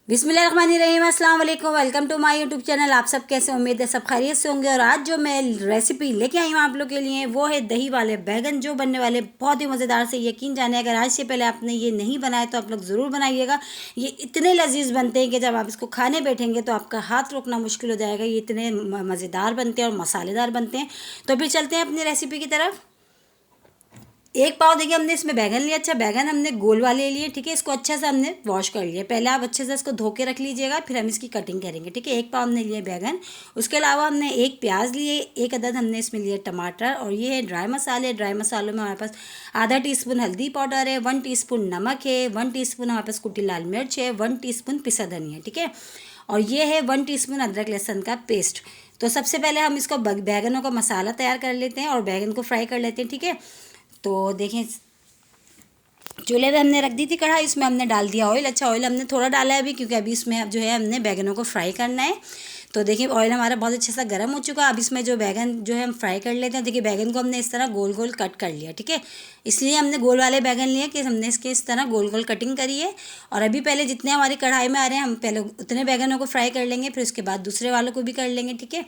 बिस्मिल्लाहिर्रहमानिर्रहीम, अस्सलाम वालेकुम। Welcome to my YouTube channel. आप सब कैसे, उम्मीद है सब खैरियत से होंगे। और आज जो मैं रेसिपी लेके आई हूँ आप लोग के लिए वो है दही वाले बैगन, जो बनने वाले बहुत ही मज़ेदार से। यकीन जाने अगर आज से पहले आपने ये नहीं बनाया तो आप लोग ज़रूर बनाइएगा। ये इतने लजीज बनते हैं कि जब आप इसको खाने बैठेंगे तो आपका हाथ रोकना मुश्किल हो जाएगा। ये इतने मज़ेदार बनते हैं और मसालेदार बनते हैं। तो फिर चलते हैं अपनी रेसिपी की तरफ। एक पाव देखिए हमने इसमें बैगन लिया। अच्छा, बैगन हमने गोल वाले लिए, ठीक है। इसको अच्छा से हमने वॉश कर लिया। पहले आप अच्छे से इसको धो के रख लीजिएगा, फिर हम इसकी कटिंग करेंगे, ठीक है। एक पाव हमने लिए बैगन। उसके अलावा हमने एक प्याज लिए, एक अदद हमने इसमें लिए टमाटर, और ये है ड्राई मसाले। ड्राई मसालों में हमारे पास आधा टीस्पून हल्दी पाउडर है, 1 टीस्पून नमक है, 1 टीस्पून हमारे पास कुटी लाल मिर्च है, 1 टीस्पून पिसा धनिया, ठीक है। और ये है 1 टीस्पून अदरक लहसुन का पेस्ट। तो सबसे पहले हम इसको बैगनों का मसाला तैयार कर लेते हैं और बैगन को फ्राई कर लेते हैं, ठीक है। तो देखें, चूल्हे पे हमने रख दी थी कढ़ाई, इसमें हमने डाल दिया ऑयल। अच्छा, ऑयल हमने थोड़ा डाला है अभी, क्योंकि अभी इसमें अब जो है हमने बैगनों को फ्राई करना है। तो देखिए ऑयल हमारा बहुत अच्छा सा गर्म हो चुका है। अब इसमें जो बैगन जो है हम फ्राई कर लेते हैं। देखिए बैगन को हमने इस तरह गोल गोल कट कर लिया, ठीक है। इसलिए हमने गोल वाले बैगन लिए कि हमने इसके इस तरह गोल गोल कटिंग करी है। और अभी पहले जितने हमारी कढ़ाई में आ रहे हैं हम पहले उतने बैगनों को फ्राई कर लेंगे, फिर उसके बाद दूसरे वालों को भी कर लेंगे, ठीक है।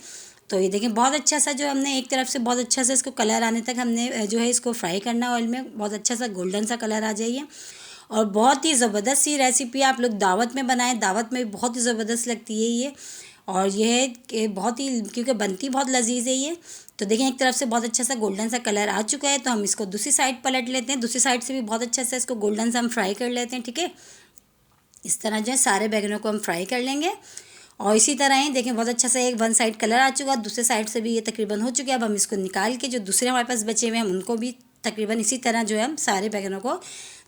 तो ये देखिए बहुत अच्छा सा जो हमने एक तरफ से बहुत अच्छा सा इसको कलर आने तक हमने जो है इसको फ्राई करना ऑयल में। बहुत अच्छा सा गोल्डन सा कलर आ जाइए। और बहुत ही ज़बरदस्त सी रेसिपी आप लोग दावत में बनाएं, दावत में बहुत ही ज़बरदस्त लगती है ये। और ये है कि बहुत ही, क्योंकि बनती बहुत लजीज है ये। तो देखें एक तरफ से बहुत अच्छा सा गोल्डन सा कलर आ चुका है, तो हम इसको दूसरी साइड पलट लेते हैं। दूसरी साइड से भी बहुत अच्छा सा इसको गोल्डन सा हम फ्राई कर लेते हैं, ठीक है। इस तरह जो है सारे बैगनों को हम फ्राई कर लेंगे। और इसी तरह ही देखें बहुत अच्छा सा एक वन साइड कलर आ चुका है, दूसरे साइड से भी ये तकरीबन हो चुके हैं। अब हम इसको निकाल के जो दूसरे हमारे पास बचे हुए हैं हम उनको भी तकरीबन इसी तरह जो है हम सारे बैगनों को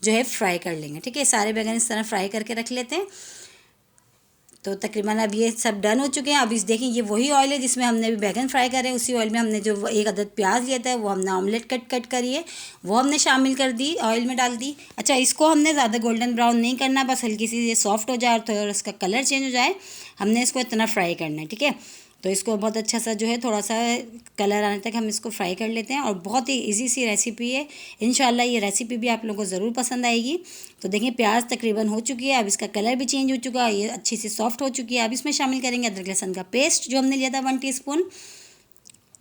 जो है फ्राई कर लेंगे, ठीक है। सारे बैगन इस तरह फ्राई करके रख लेते हैं। तो तकरीबन अब ये सब डन हो चुके हैं। अब इस देखें ये वही ऑयल है जिसमें हमने अभी बैगन फ्राई करे। उसी ऑयल में हमने जो एक अदद प्याज लिया था वो हमने ऑमलेट कट कट करी है, वो हमने शामिल कर दी, ऑयल में डाल दी। अच्छा, इसको हमने ज़्यादा गोल्डन ब्राउन नहीं करना, बस हल्की सी ये सॉफ्ट हो जाए और थोड़ा इसका कलर चेंज हो जाए, हमने इसको इतना फ्राई करना है, ठीक है। तो इसको बहुत अच्छा सा जो है थोड़ा सा कलर आने तक हम इसको फ्राई कर लेते हैं। और बहुत ही इजी सी रेसिपी है। इंशाल्लाह ये रेसिपी भी आप लोगों को ज़रूर पसंद आएगी। तो देखिए प्याज तकरीबन हो चुकी है, अब इसका कलर भी चेंज हो चुका है, ये अच्छी सी सॉफ्ट हो चुकी है। अब इसमें शामिल करेंगे अदरक लहसुन का पेस्ट जो हमने लिया था 1 टीस्पून।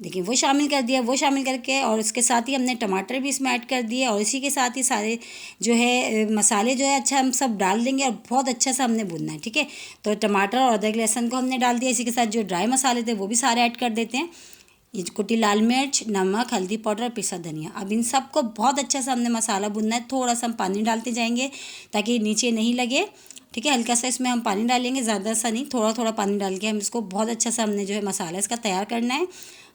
देखिए वो शामिल कर दिया। वो शामिल करके और उसके साथ ही हमने टमाटर भी इसमें ऐड कर दिए, और इसी के साथ ही सारे जो है मसाले जो है अच्छा हम सब डाल देंगे और बहुत अच्छा सा हमने भूनना है, ठीक है। तो टमाटर और अदरक लहसुन को हमने डाल दिया, इसी के साथ जो ड्राई मसाले थे वो भी सारे ऐड कर देते हैं। ये कुटी लाल मिर्च, नमक, हल्दी पाउडर और पिसा धनिया। अब इन सबको बहुत अच्छा सा हमने मसाला भूनना है। थोड़ा सा हम पानी डालते जाएंगे ताकि नीचे नहीं लगे, ठीक है। हल्का सा इसमें हम पानी डालेंगे, ज़्यादा सा नहीं, थोड़ा थोड़ा पानी डाल के हम इसको बहुत अच्छा सा हमने जो है मसाला इसका तैयार करना है।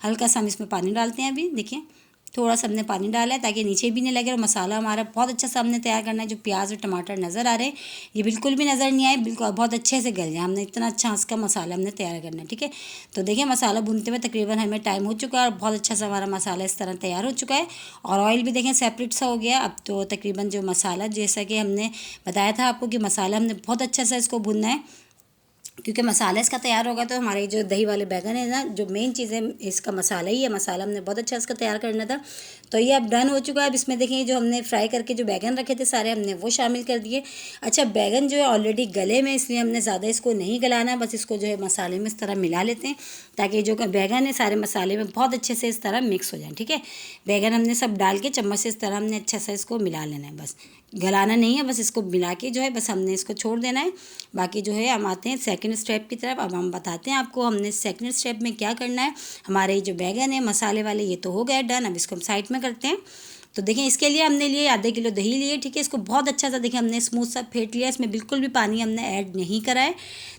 हल्का सा हम इसमें पानी डालते हैं। अभी देखिए थोड़ा सा हमने पानी डाला है ताकि नीचे भी नहीं लगे, और मसाला हमारा बहुत अच्छा सा हमने तैयार करना है। जो प्याज और टमाटर नज़र आ रहे हैं ये बिल्कुल भी नज़र नहीं आए, बिल्कुल बहुत अच्छे से गल जाए। हमने इतना अच्छा उसका मसाला हमने तैयार करना है, ठीक है। तो देखिए मसाला भूनते हुए तकरीबन हमें टाइम हो चुका है और बहुत अच्छा सा हमारा मसाला इस तरह तैयार हो चुका है। और ऑयल भी देखें सेपरेट सा हो गया। अब तो तकरीबन जो मसाला, जैसा कि हमने बताया था आपको कि मसाला हमने बहुत अच्छा सा इसको भूनना है, क्योंकि मसाला इसका तैयार होगा तो हमारे जो दही वाले बैगन है ना, जो मेन चीज़ है इसका मसाला ही है। मसाला हमने बहुत अच्छा इसका तैयार करना था। तो ये अब डन हो चुका है। अब इसमें देखिए जो हमने फ्राई करके जो बैगन रखे थे सारे हमने वो शामिल कर दिए। अच्छा, बैगन जो है ऑलरेडी गले में, इसलिए हमने ज़्यादा इसको नहीं गलाना, बस इसको जो है मसाले में इस तरह मिला लेते हैं ताकि जो बैगन है सारे मसाले में बहुत अच्छे से इस तरह मिक्स हो जाए, ठीक है। बैगन हमने सब डाल के चम्मच से इस तरह हमने अच्छा सा इसको मिला लेना है, बस गलाना नहीं है, बस इसको मिला के जो है बस हमने इसको छोड़ देना है। बाकी जो है हम आते हैं सेकंड स्टेप की तरफ। अब हम बताते हैं आपको हमने सेकंड स्टेप में क्या करना है। हमारे जो बैगन है मसाले वाले ये तो हो गए डन। अब इसको हम साइड में करते हैं। तो देखें इसके लिए हमने लिए आधे किलो दही लिए, ठीक है। इसको बहुत अच्छा सा देखिए हमने स्मूथ सा फेंट लिया, इसमें बिल्कुल भी पानी हमने ऐड नहीं करा है।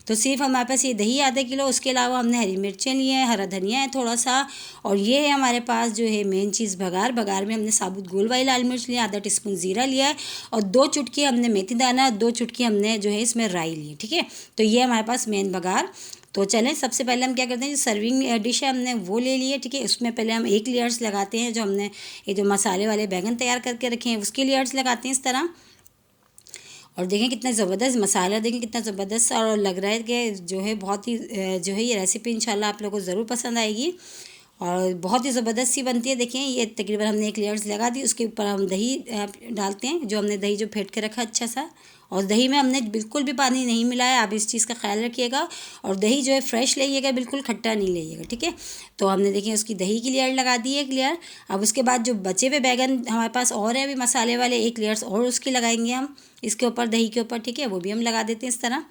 तो सिर्फ हमारे पास ये दही आधे किलो, उसके अलावा हमने हरी मिर्चें लिए हैं, हरा धनिया है थोड़ा सा, और ये है हमारे पास जो है मेन चीज़ बघार। बघार में हमने साबुत गोल वाली लाल मिर्च लिया, आधा टीस्पून ज़ीरा लिया है, और 2 चुटकी हमने मेथी दाना, 2 चुटकी हमने जो है इसमें राई ली है, ठीक है। तो ये हमारे पास मेन बघार। तो चलें सबसे पहले हम क्या करते हैं, जो सर्विंग डिश है हमने वो ले लिए, ठीक है। उसमें पहले हम एक लेयर्स लगाते हैं, जो हमने ये जो मसाले वाले बैगन तैयार करके रखे हैं उसकी लेयर्स लगाते हैं इस तरह। और देखें कितना ज़बरदस्त मसाला, देखें कितना ज़बरदस्त और लग रहा है कि जो है बहुत ही जो है ये रेसिपी इंशाल्लाह आप लोगों को ज़रूर पसंद आएगी। और बहुत ही ज़बरदस्त सी बनती है। देखें ये तकरीबन हमने एक लेयर्स लगा दी, उसके ऊपर हम दही डालते हैं, जो हमने दही जो फेंट के रखा अच्छा सा। और दही में हमने बिल्कुल भी पानी नहीं मिलाया, आप इस चीज़ का ख्याल रखिएगा। और दही जो है फ्रेश लाइएगा, बिल्कुल खट्टा नहीं लाइएगा, ठीक है। तो हमने देखें उसकी दही की लेयर लगा दी है एक लेयर। अब उसके बाद जो बचे हुए बैगन हमारे पास और है अभी मसाले वाले, एक लेयर्स और उसकी लगाएंगे हम इसके ऊपर, दही के ऊपर, ठीक है। वो भी हम लगा देते हैं इस तरह।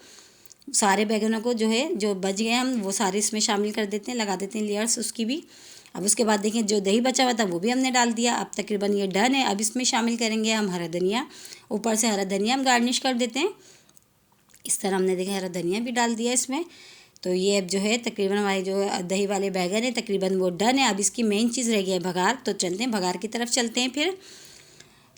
सारे बैगनों को जो है जो बच गए हम वो सारे इसमें शामिल कर देते हैं, लगा देते हैं लेयर्स उसकी भी। अब उसके बाद देखें जो दही बचा हुआ था वो भी हमने डाल दिया। अब तकरीबन ये डन है। अब इसमें शामिल करेंगे हम हरा धनिया, ऊपर से हरा धनिया हम गार्निश कर देते हैं इस तरह। हमने देखा हरा धनिया भी डाल दिया इसमें। तो ये अब जो है तकरीबन हमारे जो दही वाले बैगन है तकरीबन वो डन है। अब इसकी मेन चीज़ रह गई है भगार, तो चलते हैं भगार की तरफ चलते हैं फिर।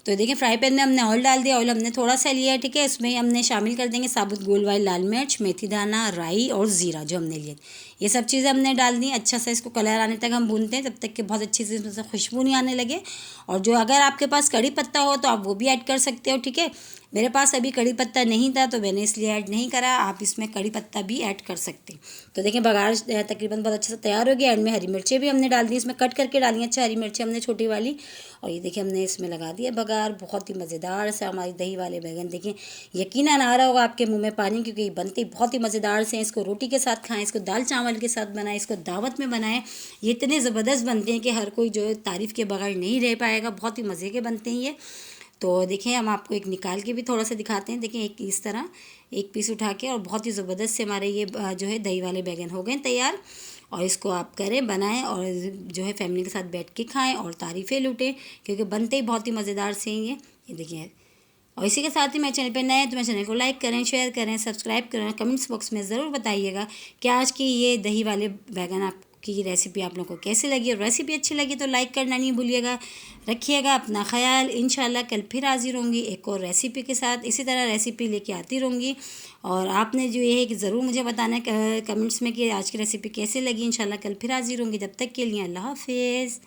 तो देखिए फ्राई पैन में हमने ऑयल डाल दिया, ऑयल हमने थोड़ा सा लिया है, ठीक है। इसमें हमने शामिल कर देंगे साबुत गोल वाली लाल मिर्च, मेथी दाना, राई और ज़ीरा जो हमने लिए, ये सब चीज़ें हमने डाल दी। अच्छा सा इसको कलर आने तक हम भूनते हैं, तब तक कि बहुत अच्छी से इसमें से खुशबू नहीं आने लगे। और जो अगर आपके पास कड़ी पत्ता हो तो आप वो भी ऐड कर सकते हो, ठीक है। मेरे पास अभी कड़ी पत्ता नहीं था तो मैंने इसलिए ऐड नहीं करा, आप इसमें कड़ी पत्ता भी ऐड कर सकते हैं। तो देखें बघार तकरीबन बहुत अच्छे से तैयार हो गया। एंड में हरी मिर्चें भी हमने डाल दी, इसमें कट करके डाली हैं, अच्छा हरी मिर्चें हमने छोटी वाली। और ये देखिए हमने इसमें लगा दिया बघार, बहुत ही मज़ेदार से हमारी दही वाले बैगन। देखें यकीनन आ रहा होगा आपके मुंह में पानी, क्योंकि ये बनते बहुत ही मज़ेदार से हैं। इसको रोटी के साथ खाएं, इसको दाल चावल के साथ बनाएं, इसको दावत में बनाएं। ये इतने ज़बरदस्त बनते हैं कि हर कोई जो है तारीफ़ के बगैर नहीं रह पाएगा, बहुत ही मज़े के बनते हैं ये। तो देखें हम आपको एक निकाल के भी थोड़ा सा दिखाते हैं। देखें एक इस तरह एक पीस उठा के, और बहुत ही ज़बरदस्त से हमारे ये जो है दही वाले बैगन हो गए तैयार। और इसको आप करें, बनाएं और जो है फैमिली के साथ बैठ के खाएं और तारीफ़ें लूटें, क्योंकि बनते ही बहुत ही मज़ेदार से हैं ये देखिए। और इसी के साथ ही मेरे चैनल पर नए हैं तो मेरे चैनल को लाइक करें, शेयर करें, सब्सक्राइब करें। कमेंट्स बॉक्स में ज़रूर बताइएगा कि आज की ये दही वाले बैगन आपकी रेसिपी आप लोगों को कैसी लगी। और रेसिपी अच्छी लगी तो लाइक करना नहीं भूलिएगा। रखिएगा अपना ख्याल। इंशाल्लाह कल फिर हाजिर होंगी एक और रेसिपी के साथ, इसी तरह रेसिपी लेके आती रहूँगी। और आपने जो ये है कि ज़रूर मुझे बताना है कमेंट्स में कि आज की रेसिपी कैसी लगी। इंशाल्लाह कल फिर हाजिर होंगी, जब तक के लिए अल्लाह हाफिज़।